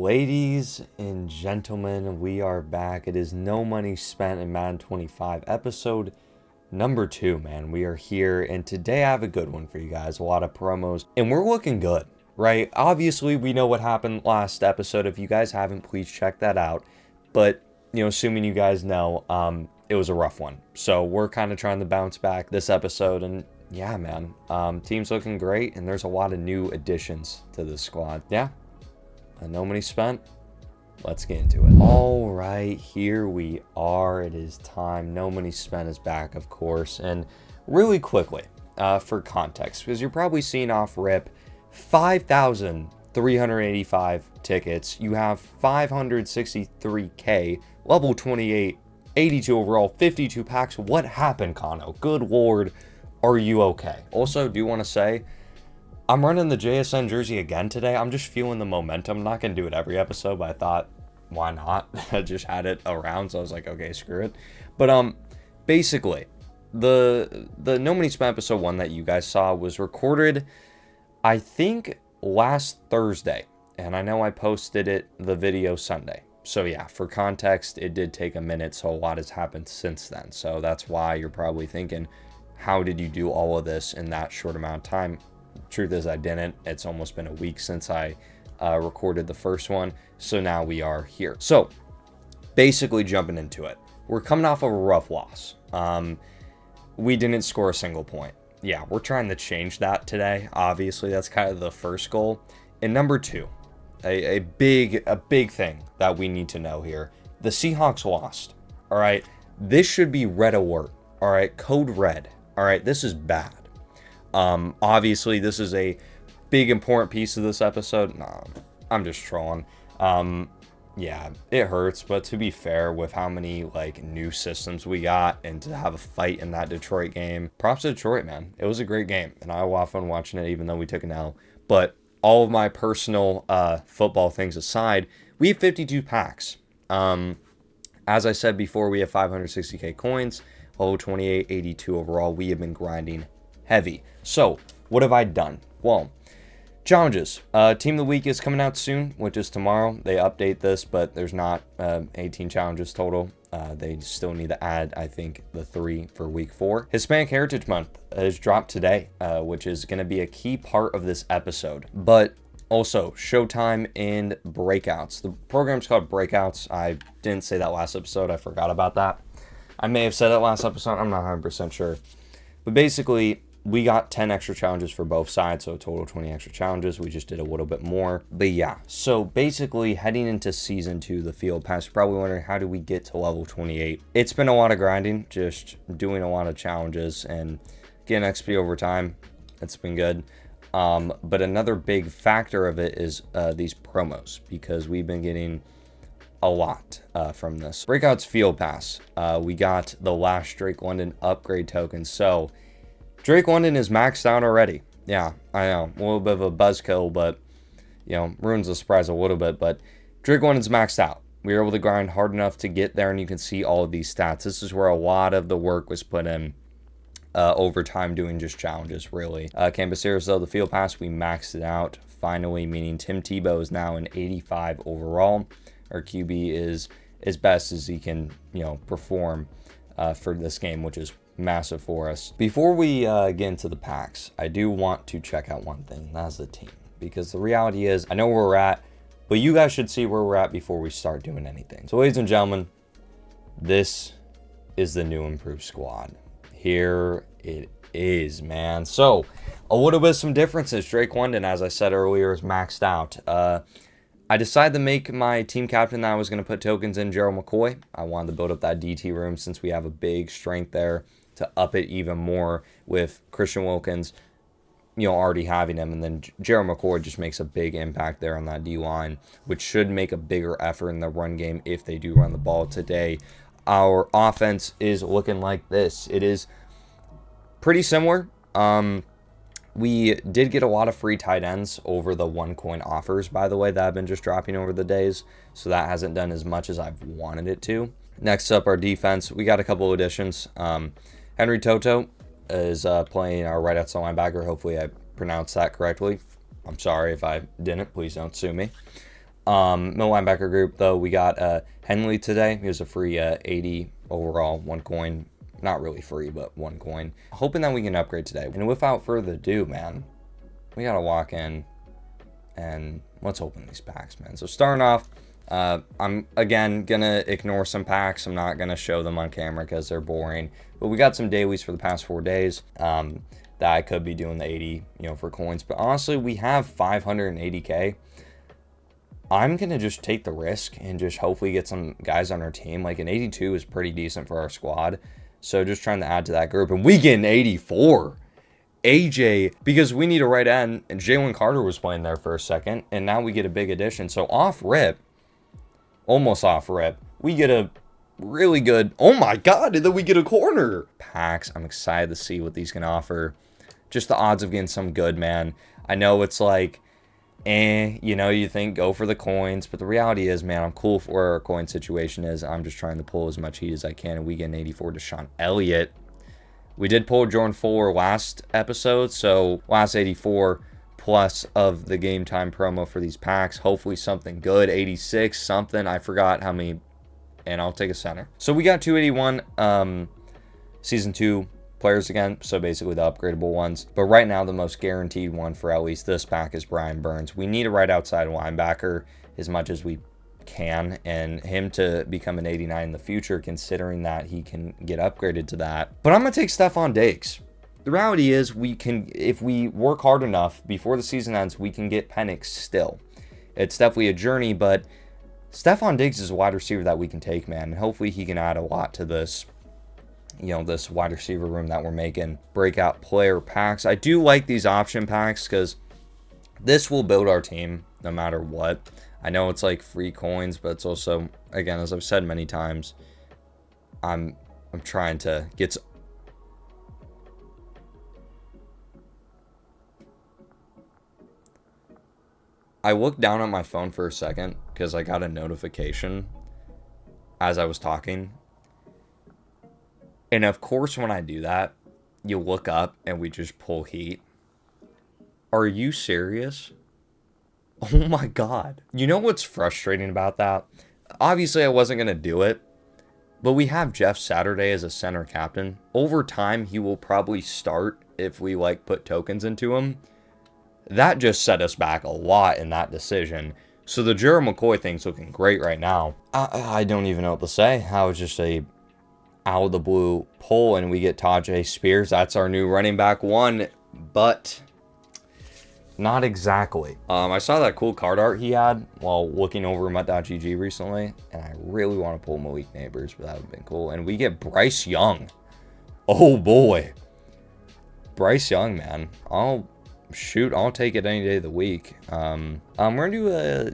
Ladies and gentlemen, we are back. It is No Money Spent in Madden 25, episode number 2, man. We are here, and today I have a good one for you guys. A lot of promos, and we're looking good, right? Obviously, we know what happened last episode. If you guys haven't, please check that out. But, assuming you guys know, it was a rough one. So we're kind of trying to bounce back this episode, and yeah, man, team's looking great, and there's a lot of new additions to the squad. Yeah. No money spent. Let's get into it. All right, here we are. It is time. No money spent is back, of course. And really quickly, for context, because you're probably seeing off rip 5,385 tickets. You have 563K, level 28, 82 overall, 52 packs. What happened, Kano? Good Lord, are you okay? Also, do want to say, I'm running the JSN jersey again today. I'm just feeling the momentum. I'm not going to do it every episode, but I thought, why not? I just had it around, so I was like, okay, screw it. But basically, the No Money Spent episode 1 that you guys saw was recorded, I think, last Thursday. And I know I posted the video Sunday. So yeah, for context, it did take a minute, so a lot has happened since then. So that's why you're probably thinking, how did you do all of this in that short amount of time? Truth is, I didn't. It's almost been a week since I recorded the first one, so now we are here. So basically, jumping into it, we're coming off of a rough loss. We didn't score a single point. Yeah, we're trying to change that today. Obviously, that's kind of the first goal. And number 2, a big thing that we need to know here: the Seahawks lost. All right, this should be red alert. All right, code red. All right, this is bad. Obviously, this is a big important piece of this episode. No, I'm just trolling. Yeah, it hurts, but to be fair, with how many new systems we got and to have a fight in that Detroit game, props to Detroit, man. It was a great game, and I had a lot of fun watching it, even though we took an L. But all of my personal football things aside, we have 52 packs. As I said before, we have 560k coins, level 28, 82 overall. We have been grinding heavy. So what have I done? Well, challenges. Team of the week is coming out soon, which is tomorrow. They update this, but there's not 18 challenges total. They still need to add, I think, the 3 for week 4. Hispanic Heritage Month has dropped today, which is going to be a key part of this episode. But also, Showtime and Breakouts. The program's called Breakouts. I didn't say that last episode. I forgot about that. I may have said it last episode. I'm not 100% sure. But basically, we got 10 extra challenges for both sides, so a total of 20 extra challenges. We just did a little bit more. But yeah, so basically heading into Season 2, the Field Pass, you're probably wondering, how do we get to level 28? It's been a lot of grinding, just doing a lot of challenges and getting XP over time. It's been good. But another big factor of it is these promos, because we've been getting a lot from this. Breakouts Field Pass. We got the last Drake London upgrade token. So Drake London is maxed out already. Yeah, I know. A little bit of a buzzkill, but, ruins the surprise a little bit. But Drake London's maxed out. We were able to grind hard enough to get there, and you can see all of these stats. This is where a lot of the work was put in over time doing just challenges, really. Campus Heroes, though, the Field Pass, we maxed it out finally, meaning Tim Tebow is now an 85 overall. Our QB is as best as he can, perform for this game, which is massive for us. Before we get into the packs, I do want to check out one thing, and that's the team. Because the reality is, I know where we're at, but you guys should see where we're at before we start doing anything. So ladies and gentlemen, this is the new improved squad. Here it is, man. So a little bit of some differences. Drake London, as I said earlier, is maxed out. I decided to make my team captain that I was going to put tokens in Gerald McCoy. I wanted to build up that DT room since we have a big strength there to up it even more with Christian Wilkins, already having him. And then Gerald McCoy just makes a big impact there on that D-line, which should make a bigger effort in the run game if they do run the ball today. Our offense is looking like this. It is pretty similar. We did get a lot of free tight ends over the 1 coin offers, by the way, that have been just dropping over the days. So that hasn't done as much as I've wanted it to. Next up, our defense. We got a couple additions. Henry Toto is playing our right outside linebacker. Hopefully I pronounced that correctly. I'm sorry if I didn't. Please don't sue me. Middle linebacker group, though, we got Henley today. He was a free 80 overall, 1 coin. Not really free, but 1 coin. Hoping that we can upgrade today. And without further ado, man, we got to walk in and let's open these packs, man. So starting off, I'm, again, going to ignore some packs. I'm not going to show them on camera because they're boring. But we got some dailies for the past 4 days that I could be doing the 80, for coins. But honestly, we have 580K. I'm going to just take the risk and just hopefully get some guys on our team. Like an 82 is pretty decent for our squad. So just trying to add to that group. And we get an 84. AJ, because we need a right end. And Jalen Carter was playing there for a second. And now we get a big addition. So off rip, almost off rip, we get a really good, oh my God, and then we get a corner. Packs, I'm excited to see what these can offer. Just the odds of getting some good, man. I know it's like, you think go for the coins, but the reality is, man, I'm cool for where our coin situation is. I'm just trying to pull as much heat as I can, and we get an 84 to Sean Elliott. We did pull Jordan Fuller last episode, so last 84 plus of the game time promo for these packs. Hopefully something good, 86, something. I forgot how many, and I'll take a center. So we got 281 season 2 players again, so basically the upgradable ones. But right now, the most guaranteed one for at least this pack is Brian Burns. We need a right outside linebacker as much as we can, and him to become an 89 in the future, considering that he can get upgraded to that. But I'm going to take Stephon Diggs. The reality is, we can, if we work hard enough before the season ends, we can get Penix still. It's definitely a journey, but Stephon Diggs is a wide receiver that we can take, man. And hopefully he can add a lot to this, this wide receiver room that we're making. Breakout player packs. I do like these option packs because this will build our team no matter what. I know it's like free coins, but it's also, again, as I've said many times, I'm trying to get... I looked down at my phone for a second because I got a notification as I was talking. And of course, when I do that, you look up and we just pull heat. Are you serious? Oh my God. You know what's frustrating about that? Obviously, I wasn't going to do it, but we have Jeff Saturday as a center captain. Over time, he will probably start if we put tokens into him. That just set us back a lot in that decision. So the Gerald McCoy thing's looking great right now. I don't even know what to say. How was just a out of the blue pull, and we get Tajay Spears. That's our new running back 1, but not exactly. I saw that cool card art he had while looking over Mutt.gg recently, and I really want to pull Malik Neighbors, but that would have been cool. And we get Bryce Young. Oh boy. Bryce Young, man. I'll take it any day of the week. We're gonna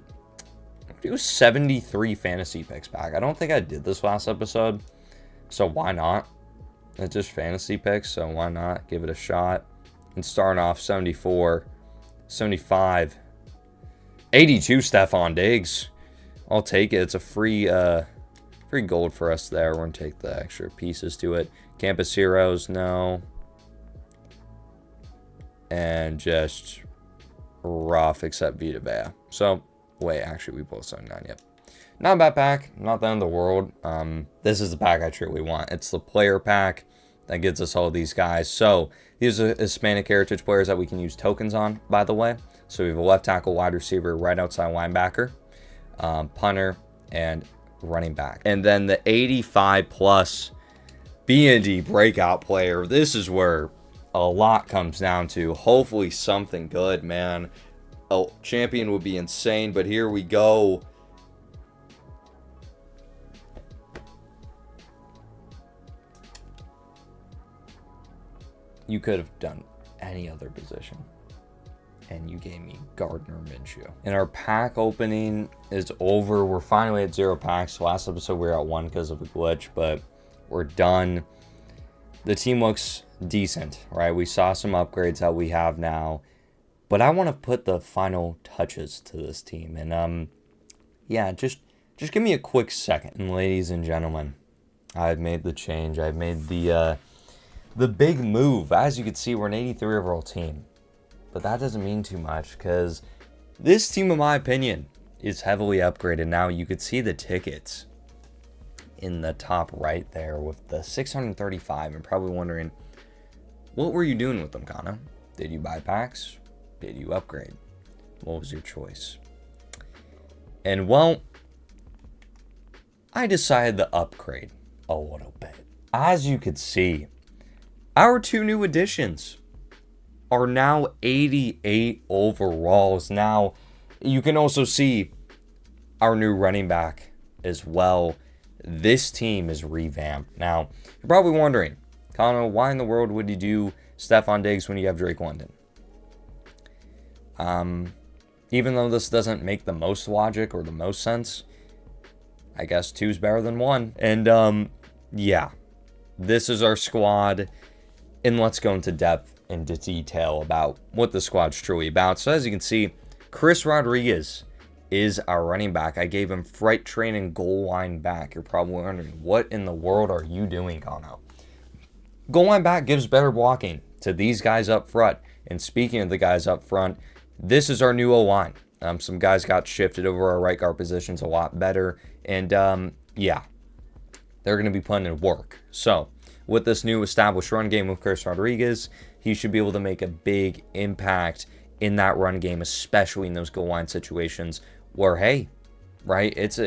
do a 73 fantasy picks pack. I don't think I did this last episode, so why not? It's just fantasy picks, so why not give it a shot? And starting off 74, 75, 82 Stephon Diggs. I'll take it. It's a free gold for us there. We're gonna take the extra pieces to it. Campus Heroes, no. And just rough except Vita Vea. So, wait, actually, we pulled 79, yep. Not a bad pack, not the end of the world. This is the pack I truly want. It's the player pack that gets us all these guys. So, these are Hispanic heritage players that we can use tokens on, by the way. So, we have a left tackle, wide receiver, right outside linebacker, punter, and running back. And then the 85 plus B&D breakout player. This is where a lot comes down to. Hopefully something good, man. Oh, champion would be insane, but here we go. You could have done any other position, and you gave me Gardner Minshew. And our pack opening is over. We're finally at 0 packs. Last episode we were at 1 because of a glitch, but we're done. The team looks decent, right? We saw some upgrades that we have now, but I want to put the final touches to this team. And yeah, just give me a quick second. And ladies and gentlemen, I've made the change. I've made the big move. As you can see, we're an 83 overall team, but that doesn't mean too much because this team, in my opinion, is heavily upgraded. Now you could see the tickets in the top right there with the 635 and probably wondering, what were you doing with them, Kana? Did you buy packs? Did you upgrade? What was your choice? And well, I decided to upgrade a little bit. As you could see, our 2 new additions are now 88 overalls. Now, you can also see our new running back as well. This team is revamped. Now, you're probably wondering, Connor, why in the world would you do Stephon Diggs when you have Drake London? Even though this doesn't make the most logic or the most sense, I guess 2's better than 1. And yeah, this is our squad. And let's go into depth and detail about what the squad's truly about. So as you can see, Chris Rodriguez is our running back. I gave him freight train and goal line back. You're probably wondering, what in the world are you doing, Connor? Goal line back gives better blocking to these guys up front. And speaking of the guys up front, this is our new O-line. Some guys got shifted over our right guard positions a lot better. And yeah, they're going to be putting in work. So with this new established run game with Chris Rodriguez, he should be able to make a big impact in that run game, especially in those goal line situations where, hey, right, it's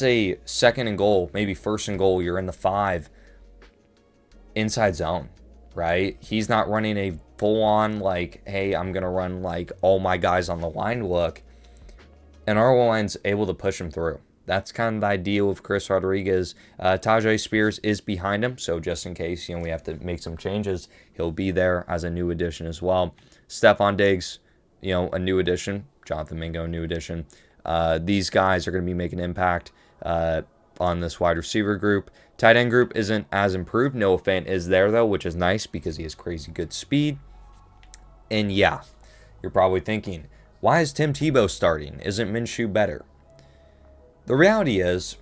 a second and goal, maybe first and goal, you're in the 5 inside zone, right? He's not running a full-on, like, hey, I'm going to run, like, all my guys on the line look, and our line's able to push him through. That's kind of the idea with Chris Rodriguez. Tajay Spears is behind him, so just in case, we have to make some changes, he'll be there as a new addition as well. Stephon Diggs, a new addition. Jonathan Mingo, new addition. These guys are going to be making an impact on this wide receiver group. Tight end group isn't as improved. Noah Fant is there, though, which is nice because he has crazy good speed. And yeah, you're probably thinking, why is Tim Tebow starting? Isn't Minshew better? The reality is,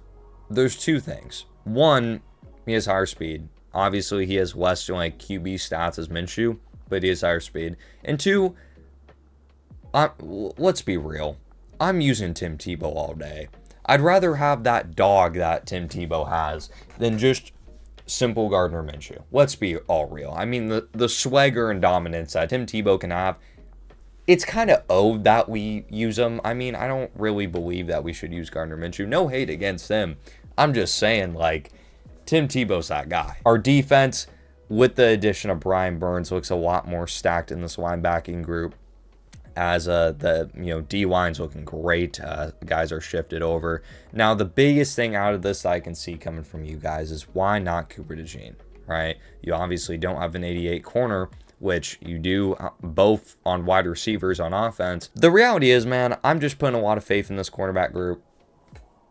there's 2 things. One, he has higher speed. Obviously, he has less like QB stats as Minshew, but he has higher speed. And 2, let's be real. I'm using Tim Tebow all day. I'd rather have that dog that Tim Tebow has than just simple Gardner Minshew. Let's be all real. I mean, the swagger and dominance that Tim Tebow can have, it's kind of owed that we use him. I mean, I don't really believe that we should use Gardner Minshew. No hate against him. I'm just saying, like, Tim Tebow's that guy. Our defense, with the addition of Brian Burns, looks a lot more stacked in this linebacking group. As the D-line's looking great. Guys are shifted over. Now, the biggest thing out of this that I can see coming from you guys is why not Cooper DeJean, right? You obviously don't have an 88 corner, which you do both on wide receivers on offense. The reality is, man, I'm just putting a lot of faith in this cornerback group.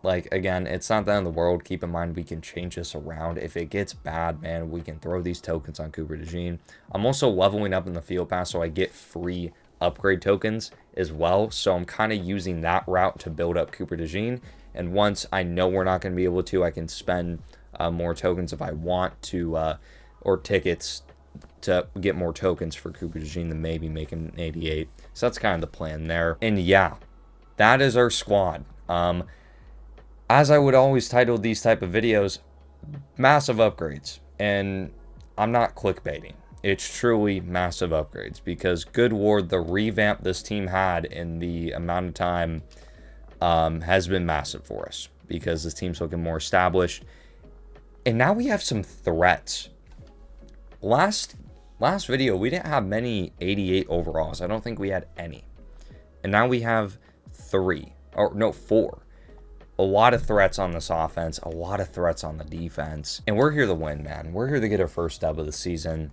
Like, again, it's not the end of the world. Keep in mind, we can change this around. If it gets bad, man, we can throw these tokens on Cooper DeJean. I'm also leveling up in the field pass, so I get free upgrade tokens as well. So I'm kind of using that route to build up Cooper DeJean. And once I know we're not going to be able to, I can spend more tokens if I want to, or tickets to get more tokens for Cooper DeJean than maybe making an 88. So that's kind of the plan there. And yeah, that is our squad. As I would always title these type of videos, massive upgrades. And I'm not clickbaiting. It's truly massive upgrades because, good Lord, the revamp this team had in the amount of time has been massive for us because this team's looking more established. And now we have some threats. Last video, we didn't have many 88 overalls. I don't think we had any. And now we have 4. A lot of threats on this offense, a lot of threats on the defense. And we're here to win, man. We're here to get our first dub of the season.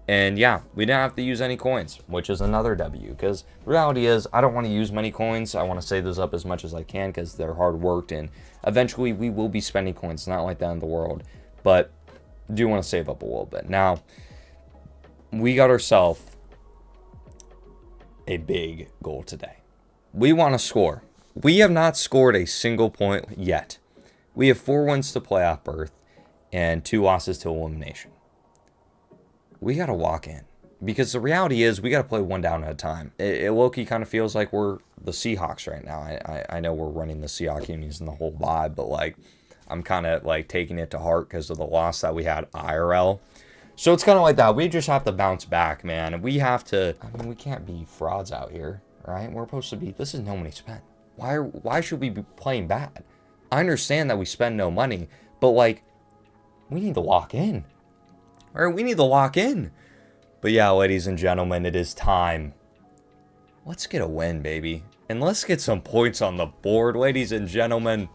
And yeah, we didn't have to use any coins, which is another W. Because the reality is, I don't want to use many coins. I want to save those up as much as I can because they're hard worked. And eventually, we will be spending coins. Not like that in the world. But do want to save up a little bit. Now, we got ourselves a big goal today. We want to score. We have not scored a single point yet. We have 4 wins to playoff berth and 2 losses to elimination. We got to walk in Because the reality is we got to play one down at a time. It low-key kind of feels like we're the Seahawks right now. I know we're running the Seahawks unis and the whole vibe, but like I'm kind of like taking it to heart because of the loss that we had IRL. So it's kind of like that. We just have to bounce back, man. We have to, I mean, we can't be frauds out here, right? We're supposed to be, this is no money spent. Why should we be playing bad? I understand that we spend no money, but like, we need to lock in. All right, we need to lock in. But yeah, ladies and gentlemen, it is time. Let's get a win, baby. And let's get some points on the board, ladies and gentlemen.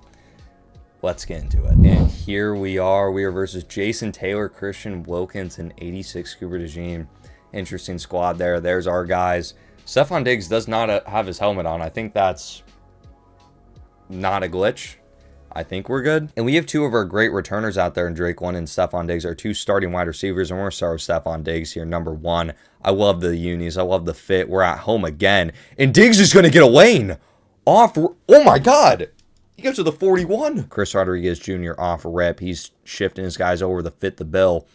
Let's get into it. And here we are. We are versus Jason Taylor, Christian Wilkins, and 86 Cooper DeJean. Interesting squad there. There's our guys. Stephon Diggs does not have his helmet on. I think that's not a glitch. I think we're good. And we have two of our great returners out there in Drake London and Stephon Diggs, our two starting wide receivers. And we're going to start with Stephon Diggs here, number one. I love the unis. I love the fit. We're at home again. And Diggs is going to get a lane off. Oh, my God. He goes to the 41. Chris Rodriguez Jr. off rip. He's shifting his guys over to fit the bill.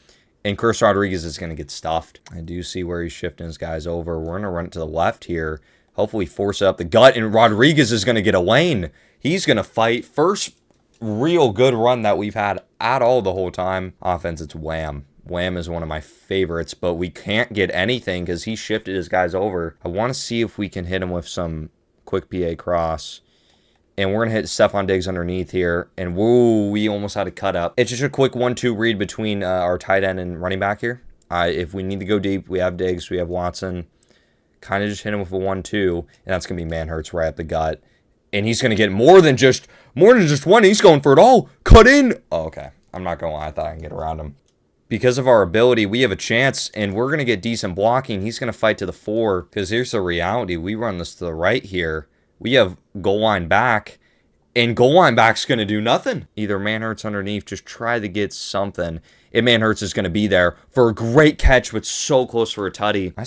And Chris Rodriguez is going to get stuffed. I do see where he's shifting his guys over. We're going to run it to the left here. Hopefully force it up the gut. And Rodriguez is going to get a lane. He's going to fight. First real good run that we've had at all the whole time. Offense, it's Wham. Wham is one of my favorites, but we can't get anything because he shifted his guys over. I want to see if we can hit him with some quick PA cross. And we're going to hit Stephon Diggs underneath here. And whoa, we almost had a cut up. It's just a quick 1-2 read between our tight end and running back here. If we need to go deep, we have Diggs, we have Watson. Kind of just hit him with a 1-2. And that's going to be Manhurts right up the gut. And he's going to get more than just one. He's going for it all. Cut in. Oh, okay. I'm not going to lie. I thought I can get around him. Because of our ability, we have a chance, and we're going to get decent blocking. He's going to fight to the 4. Because here's the reality. We run this to the right here. We have goal line back, and goal line back's going to do nothing. Either Manhurts underneath, just try to get something. And Manhurts is going to be there for a great catch, but so close for a tutty. I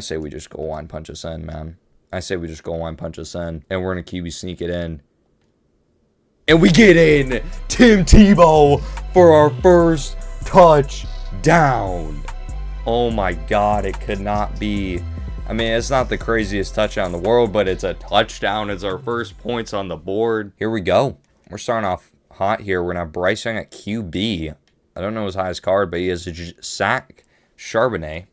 say we just goal line punch us in, man. I say we just goal line punch us in, and we're going to QB sneak it in. And we get in Tim Tebow for our first touchdown. Oh my God, it could not be. I mean, it's not the craziest touchdown in the world, but it's a touchdown. It's our first points on the board. Here we go. We're starting off hot here. We're going to have Bryce Young at QB. I don't know his highest card, but he has Zach Charbonnet,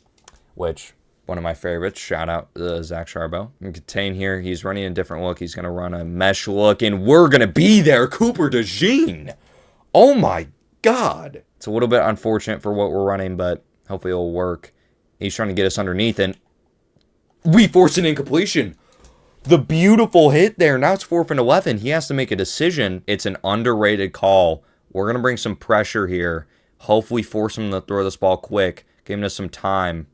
which... one of my favorites. Shout out Zach Charbonnet. And Contain here. He's running a different look. He's going to run a mesh look. And we're going to be there. Cooper DeJean. Oh, my God. It's a little bit unfortunate for what we're running, but hopefully it'll work. He's trying to get us underneath, and we force an incompletion. The beautiful hit there. Now it's 4th and 11. He has to make a decision. It's an underrated call. We're going to bring some pressure here. Hopefully force him to throw this ball quick. Give him some time.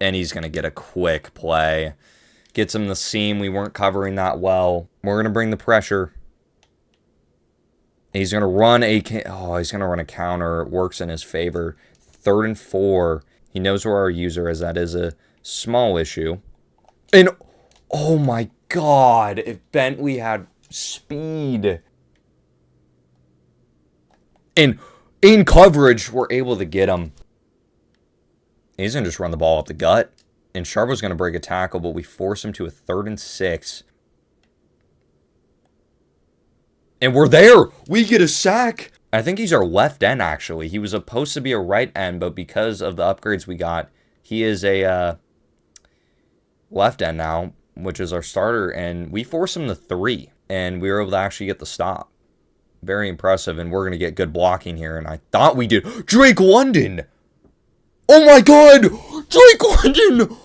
And he's going to get a quick play. Gets him the seam. We weren't covering that well. We're going to bring the pressure. He's going to run a counter. It works in his favor. 3rd and 4. He knows where our user is. That is a small issue. And, oh my God. If Bentley had speed. And in coverage, we're able to get him. He's going to just run the ball up the gut. And Charbonne's going to break a tackle, but we force him to a 3rd and 6. And we're there. We get a sack. I think he's our left end, actually. He was supposed to be a right end, but because of the upgrades we got, he is a left end now, which is our starter. And we force him to 3. And we were able to actually get the stop. Very impressive. And we're going to get good blocking here. And I thought we did. Drake London. Oh my God! Drake London!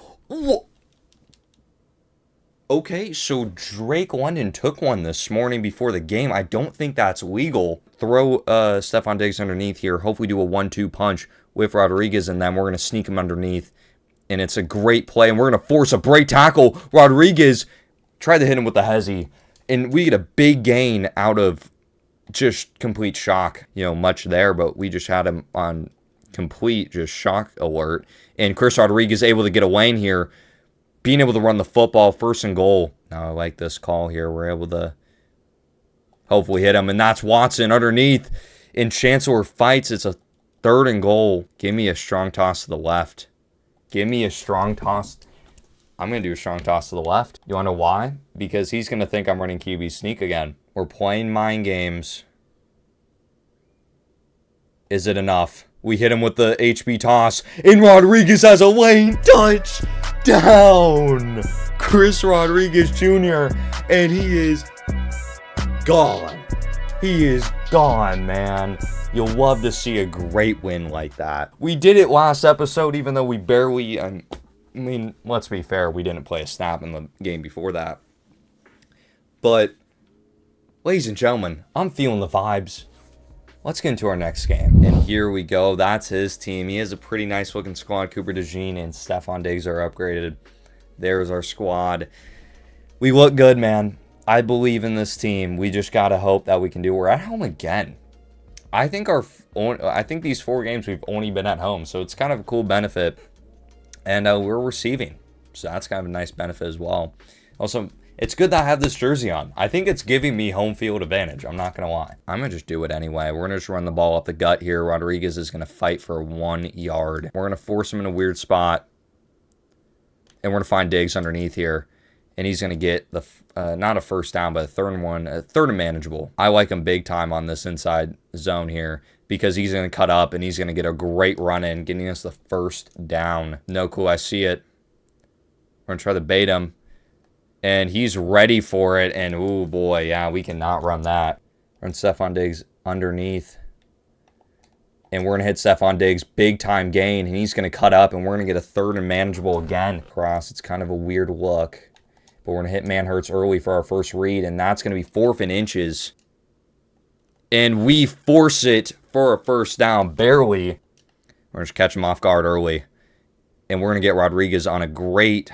Okay, so Drake London took one this morning before the game. I don't think that's legal. Throw Stephon Diggs underneath here. Hopefully do a 1-2 punch with Rodriguez, and then we're going to sneak him underneath. And it's a great play, and we're going to force a break tackle. Rodriguez tried to hit him with the hezzy. And we get a big gain out of just complete shock. You know, much there, but we just had him on... complete just shock alert. And Chris Rodriguez able to get a lane here, being able to run the football, 1st and goal. Now I like this call here. We're able to hopefully hit him, and that's Watson underneath. And Chancellor fights. It's a 3rd and goal. Give me a strong toss to the left. Give me a strong toss. I'm going to do a strong toss to the left. You want to know why? Because he's going to think I'm running QB sneak again. We're playing mind games. Is it enough? We hit him with the HB toss. And Rodriguez has a lane touchdown. Chris Rodriguez Jr. And he is gone. He is gone, man. You'll love to see a great win like that. We did it last episode, even though we barely... I mean, let's be fair. We didn't play a snap in the game before that. But, ladies and gentlemen, I'm feeling the vibes. Let's get into our next game. And here we go. That's his team. He has a pretty nice looking squad. Cooper DeJean and Stephon Diggs are upgraded. There's our squad. We look good, man. I believe in this team. We just got to hope that we can do it. We're at home again. I think these 4 games we've only been at home. So it's kind of a cool benefit. And we're receiving. So that's kind of a nice benefit as well. Also, it's good that I have this jersey on. I think it's giving me home field advantage. I'm not going to lie. I'm going to just do it anyway. We're going to just run the ball up the gut here. Rodriguez is going to fight for 1 yard. We're going to force him in a weird spot. And we're going to find Diggs underneath here. And he's going to get the not a first down, but a third and manageable. I like him big time on this inside zone here because he's going to cut up and he's going to get a great run in, getting us the first down. No cool, I see it. We're going to try to bait him. And he's ready for it. And, ooh, boy, yeah, we cannot run that. Run Stephon Diggs underneath. And we're going to hit Stephon Diggs, big time gain. And he's going to cut up and we're going to get a third and manageable again. Cross, it's kind of a weird look. But we're going to hit Manhurts early for our first read, and that's going to be 4th and inches. And we force it for a first down, barely. We're going to catch him off guard early. And we're going to get Rodriguez on a great,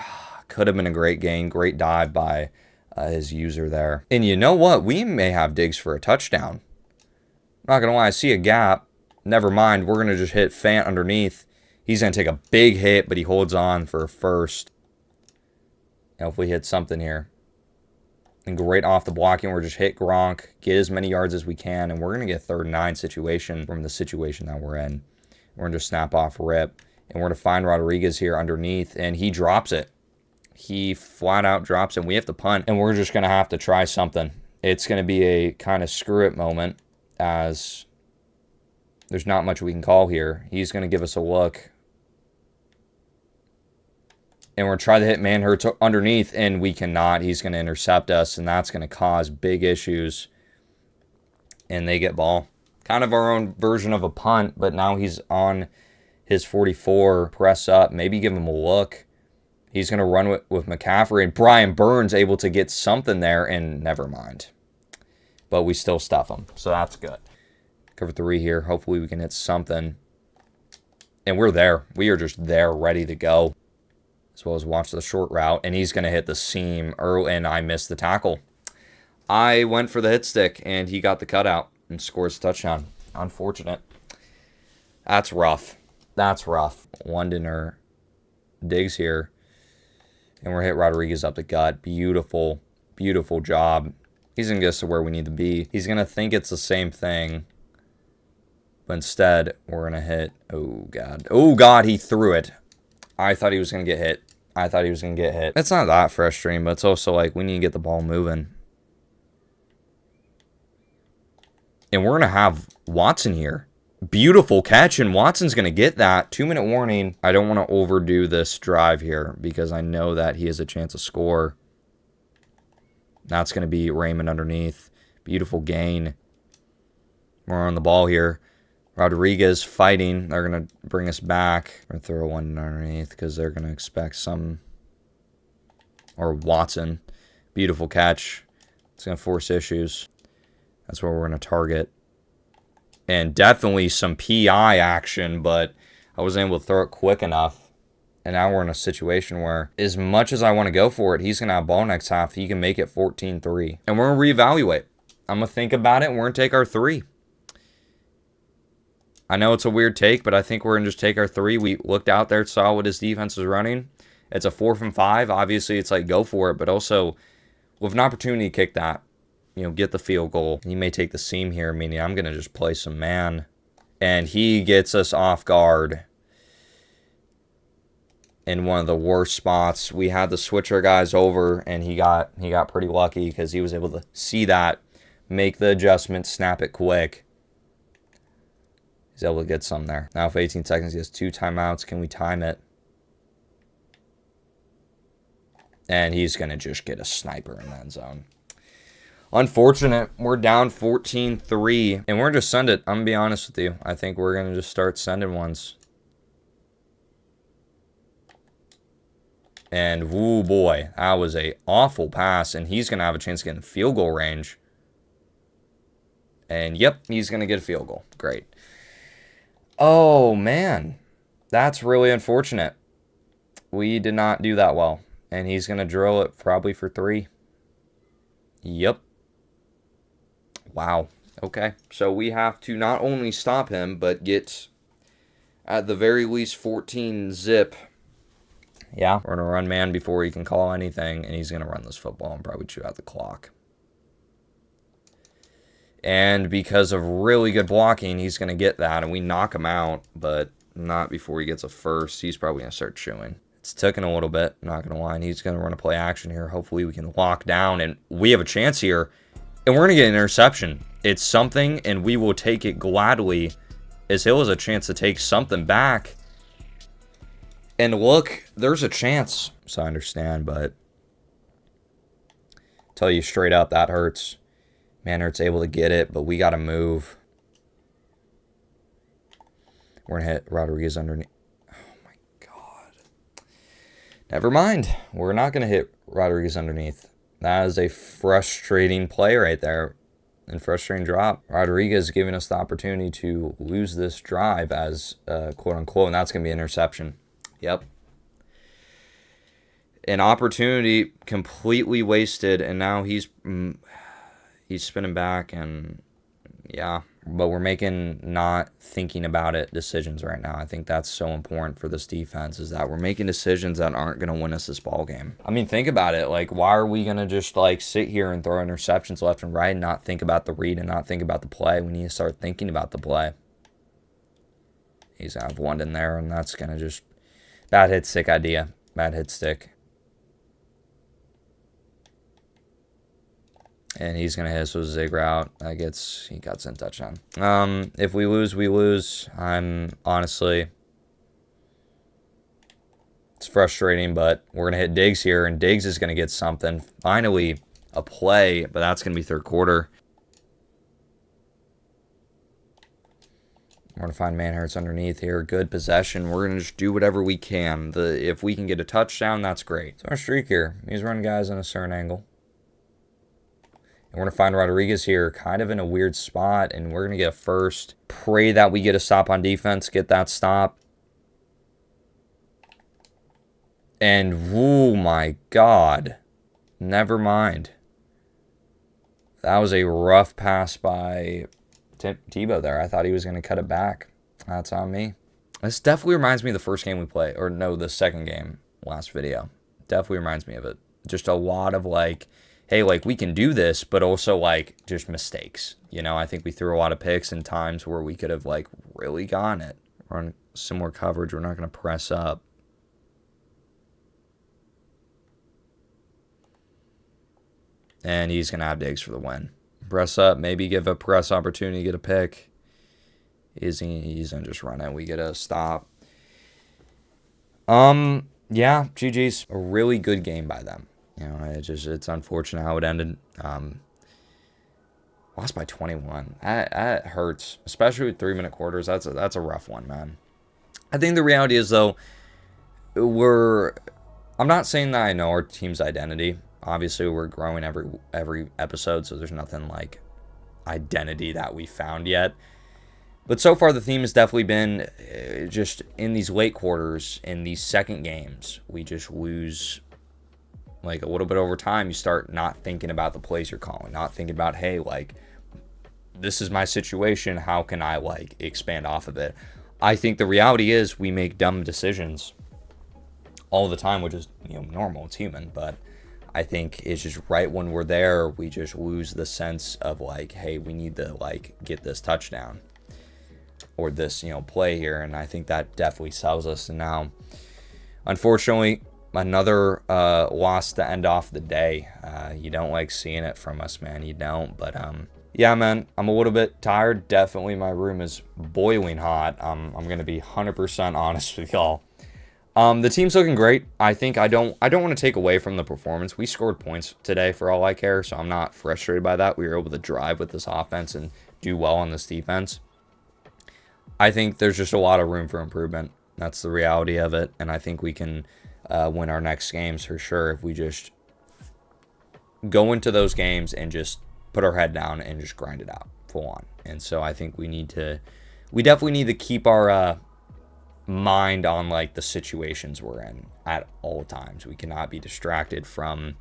could have been a great gain, great dive by his user there. And you know what? We may have Diggs for a touchdown. Not going to lie, I see a gap. Never mind, we're going to just hit Fant underneath. He's going to take a big hit, but he holds on for a first. Now if we hit something here. And great off the blocking. We're just hit Gronk. Get as many yards as we can. And we're going to get a 3rd and 9 situation from the situation that we're in. We're going to just snap off rip. And we're going to find Rodriguez here underneath. And he drops it. He flat out drops it. We have to punt. And we're just going to have to try something. It's going to be a kind of screw it moment. As there's not much we can call here. He's going to give us a look. And we're going to try to hit Manhurts underneath, and we cannot. He's going to intercept us, and that's going to cause big issues. And they get ball. Kind of our own version of a punt, but now he's on his 44. Press up. Maybe give him a look. He's going to run with McCaffrey, and Brian Burns able to get something there, and never mind. But we still stuff him, so that's good. Cover 3 here. Hopefully we can hit something. And we're there. We are just there, ready to go. As well as watch the short route. And he's going to hit the seam early, and I missed the tackle. I went for the hit stick, and he got the cutout and scores a touchdown. Unfortunate. That's rough. That's rough. London or Diggs here. And we're hit Rodriguez up the gut. Beautiful, beautiful job. He's going to get us to where we need to be. He's going to think it's the same thing. But instead, we're going to hit... Oh, God. Oh, God, he threw it. I thought he was going to get hit. I thought he was going to get hit. It's not that frustrating, but it's also like we need to get the ball moving. And we're going to have Watson here. Beautiful catch, and Watson's going to get that. 2-minute warning. I don't want to overdo this drive here because I know that he has a chance to score. That's going to be Raymond underneath. Beautiful gain. We're on the ball here. Rodriguez fighting. They're going to bring us back. We're going to throw one underneath because they're going to expect some. Or Watson. Beautiful catch. It's going to force issues. That's where we're going to target. And definitely some PI action, but I wasn't able to throw it quick enough. And now we're in a situation where as much as I want to go for it, he's going to have ball next half. He can make it 14-3. And we're going to reevaluate. I'm going to think about it, and we're going to take our 3. I know it's a weird take, but I think we're going to just take our 3. We looked out there, saw what his defense was running. It's a 4th and 5. Obviously, it's like go for it, but also with an opportunity to kick that, you know, get the field goal. He may take the seam here, meaning I'm going to just play some man. And he gets us off guard. in one of the worst spots. We had to switch our guys over, and he got pretty lucky because he was able to see that, make the adjustment, snap it quick. He's able to get some there. Now for 18 seconds, he has 2 timeouts. Can we time it? And he's going to just get a sniper in that zone. Unfortunate. We're down 14-3. And we're going to just send it. I'm going to be honest with you. I think we're going to just start sending ones. And, woo boy, that was a awful pass. And he's going to have a chance to get in field goal range. And, yep, he's going to get a field goal. Great. Oh, man. That's really unfortunate. We did not do that well. And he's going to drill it probably for 3. Yep. Wow. Okay. So we have to not only stop him, but get, at the very least, 14 zip. Yeah. We're going to run man before he can call anything. And he's going to run this football and probably chew out the clock. And because of really good blocking, he's going to get that. And we knock him out, but not before he gets a first. He's probably going to start chewing. It's taken a little bit, not going to lie. And he's going to run a play action here. Hopefully we can lock down. And we have a chance here. And we're going to get an interception. It's something, and we will take it gladly, as Hill has a chance to take something back. And look, there's a chance. So I understand, but tell you straight up, that hurts. Manhurt's able to get it, but we got to move. We're going to hit Rodriguez underneath. Oh, my God. Never mind. We're not going to hit Rodriguez underneath. That is a frustrating play right there. And frustrating drop. Rodriguez giving us the opportunity to lose this drive as quote-unquote, and that's going to be an interception. Yep. An opportunity completely wasted, and now he's spinning back, and yeah. But we're making not thinking about it decisions right now. I think that's so important for this defense, is that we're making decisions that aren't going to win us this ball game. I mean, think about it. Like, why are we going to just, like, sit here and throw interceptions left and right and not think about the read and not think about the play? We need to start thinking about the play. He's going to have one in there, and that's going to just... Bad hit stick idea. Bad hit stick. And he's going to hit us with a zig route. He gets in touchdown. If we lose, we lose. I'm honestly... It's frustrating, but we're going to hit Diggs here, and Diggs is going to get something. Finally, a play, but that's going to be third quarter. We're going to find Manhurts underneath here. Good possession. We're going to just do whatever we can. If we can get a touchdown, that's great. So our streak here. He's running guys in a certain angle. And we're going to find Rodriguez here kind of in a weird spot, and we're going to get a first. Pray that we get a stop on defense, get that stop. And, oh my God. Never mind. That was a rough pass by Tebow there. I thought he was going to cut it back. That's on me. This definitely reminds me of the first game we played. Or no, the second game, last video. Definitely reminds me of it. Just a lot of like... Hey, like, we can do this, but also, like, just mistakes. You know, I think we threw a lot of picks in times where we could have, like, really gone it. We're on similar coverage. We're not going to press up. And he's going to have Diggs for the win. Press up, maybe give a press opportunity, get a pick. He's going to just run it. We get a stop. Yeah, GG's. A really good game by them. You know, it's unfortunate how it ended. Lost by 21. That hurts, especially with 3-minute quarters. That's a rough one, man. I think the reality is, though, I'm not saying that I know our team's identity. Obviously, we're growing every episode, so there's nothing like identity that we found yet. But so far, the theme has definitely been just in these late quarters, in these second games, we just lose. Like, a little bit over time, you start not thinking about the plays you're calling, not thinking about, hey, like, this is my situation. How can I, like, expand off of it? I think the reality is we make dumb decisions all the time, which is, you know, normal. It's human. But I think it's just right when we're there, we just lose the sense of, like, hey, we need to, like, get this touchdown or this, you know, play here. And I think that definitely sells us. And now unfortunately, another loss to end off the day. You don't like seeing it from us, man. You don't. But yeah, man, I'm a little bit tired. Definitely, my room is boiling hot. I'm gonna be 100% honest with y'all. The team's looking great. I think I don't want to take away from the performance. We scored points today for all I care, so I'm not frustrated by that. We were able to drive with this offense and do well on this defense. I think there's just a lot of room for improvement. That's the reality of it, and I think we can win our next games for sure if we just go into those games and just put our head down and just grind it out full on. And so I think we definitely need to keep our mind on like the situations we're in at all times. We cannot be distracted from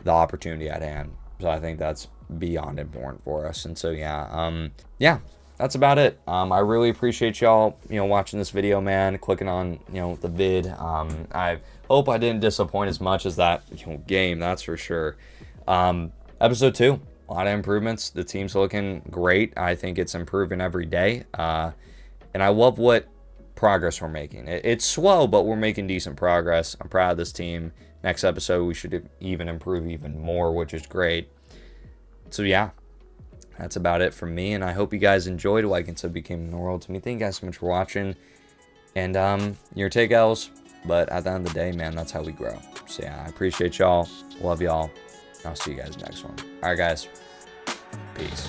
the opportunity at hand. So I think that's beyond important for us. And so yeah, that's about it. I really appreciate y'all, watching this video, man, clicking on, the vid. I hope I didn't disappoint as much as that game, that's for sure. Episode 2, a lot of improvements. The team's looking great. I think it's improving every day. And I love what progress we're making. It's slow, but we're making decent progress. I'm proud of this team. Next episode, we should even improve even more, which is great. So yeah, that's about it from me, and I hope you guys enjoyed. Like and sub became the world to me. Thank you guys so much for watching, and your take L's, but at the end of the day, man, that's how we grow. So yeah, I appreciate y'all, love y'all, I'll see you guys next one. All right, guys, peace.